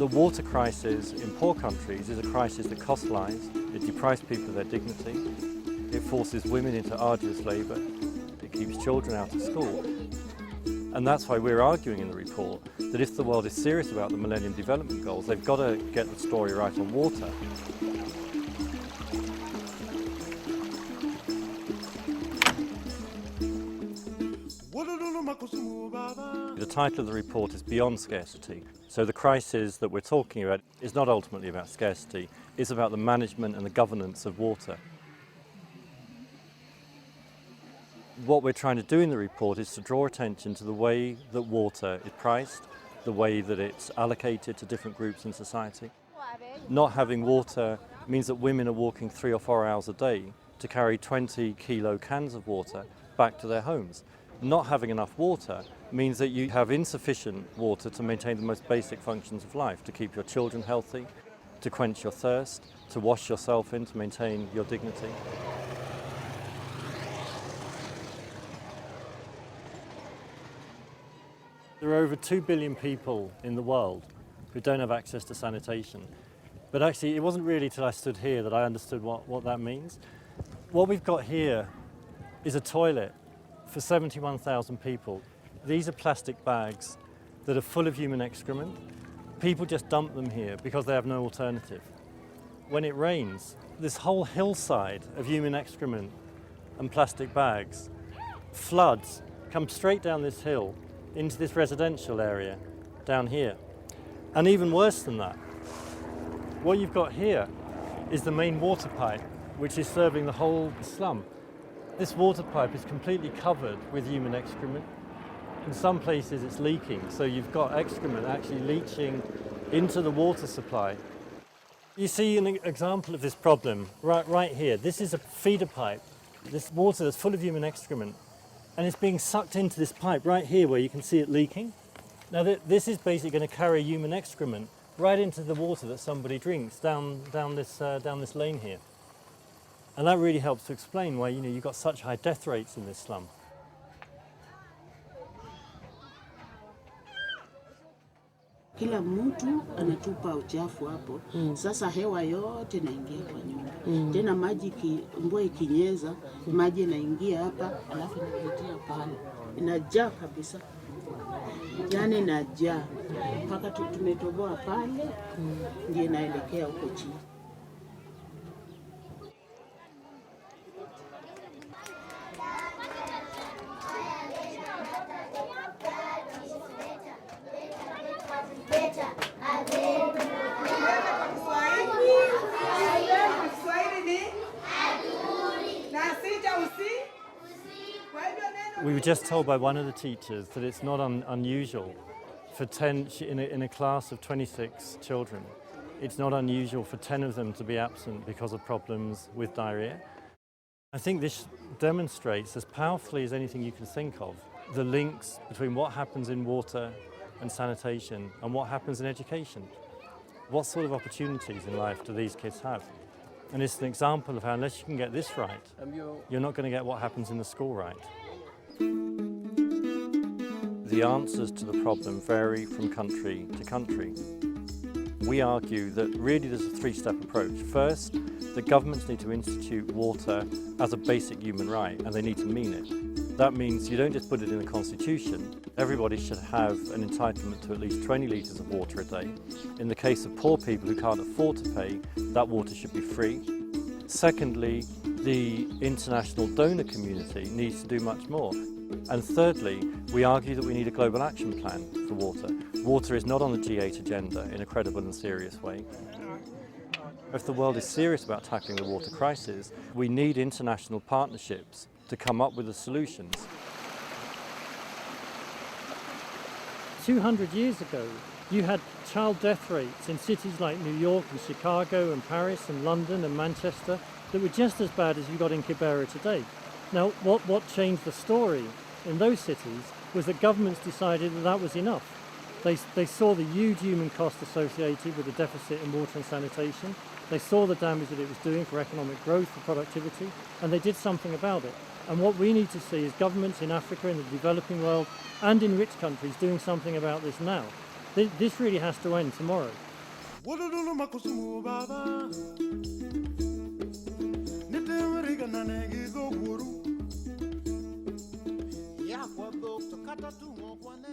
The water crisis in poor countries is a crisis that costs lives, it deprives people of their dignity, it forces women into arduous labour, it keeps children out of school. And that's why we're arguing in the report that if the world is serious about the Millennium Development Goals, they've got to get the story right on water. The title of the report is Beyond Scarcity. So the crisis that we're talking about is not ultimately about scarcity, it's about the management and the governance of water. What we're trying to do in the report is to draw attention to the way that water is priced, the way that it's allocated to different groups in society. Not having water means that women are walking 3 or 4 hours a day to carry 20-kilo cans of water back to their homes. Not having enough water means that you have insufficient water to maintain the most basic functions of life, to keep your children healthy, to quench your thirst, to wash yourself in, to maintain your dignity. There are over 2 billion people in the world who don't have access to sanitation. But actually, it wasn't really till I stood here that I understood what that means. What we've got here is a toilet for 71,000 people. These are plastic bags that are full of human excrement. People just dump them here because they have no alternative. When it rains, this whole hillside of human excrement and plastic bags floods, come straight down this hill into this residential area down here. And even worse than that, what you've got here is the main water pipe, which is serving the whole slum. This water pipe is completely covered with human excrement. In some places it's leaking, so you've got excrement actually leaching into the water supply. You see an example of this problem right here. This is a feeder pipe. This water that's full of human excrement, and it's being sucked into this pipe right here where you can see it leaking. Now this is basically going to carry human excrement right into the water that somebody drinks down this lane here. And that really helps to explain why you've got such high death rates in this slum. Kila mtu anatupa uchafu hapo. Sasa hewa yote inaingia kwa nyumba. Tena maji mvua ikinyesha, maji inaingia hapa, alafu inapitia pale. Inajaa kabisa. Yaani inajaa. Mpaka tumetoboa pale, ndio inaelekea huko chini. We were just told by one of the teachers that it's not unusual for 10, in a class of 26 children, it's not unusual for 10 of them to be absent because of problems with diarrhea. I think this demonstrates as powerfully as anything you can think of the links between what happens in water and sanitation and what happens in education. What sort of opportunities in life do these kids have? And it's an example of how unless you can get this right, you're not going to get what happens in the school right. The answers to the problem vary from country to country. We argue that really there's a 3-step approach. First, the governments need to institute water as a basic human right, and they need to mean it. That means you don't just put it in the constitution. Everybody should have an entitlement to at least 20 litres of water a day. In the case of poor people who can't afford to pay, that water should be free. Secondly, the international donor community needs to do much more. And thirdly, we argue that we need a global action plan for water. Water is not on the G8 agenda in a credible and serious way. If the world is serious about tackling the water crisis, we need international partnerships to come up with the solutions. 200 years ago, you had child death rates in cities like New York and Chicago and Paris and London and Manchester that were just as bad as you got in Kibera today. Now, what changed the story in those cities was that governments decided that that was enough. They saw the huge human cost associated with the deficit in water and sanitation. They saw the damage that it was doing for economic growth, for productivity, and they did something about it. And what we need to see is governments in Africa, in the developing world, and in rich countries doing something about this now. This really has to end tomorrow. Wololo makusumu baba. Nitemriga nanegi go guru. Ya kwa dokta kata tungo kwa ne.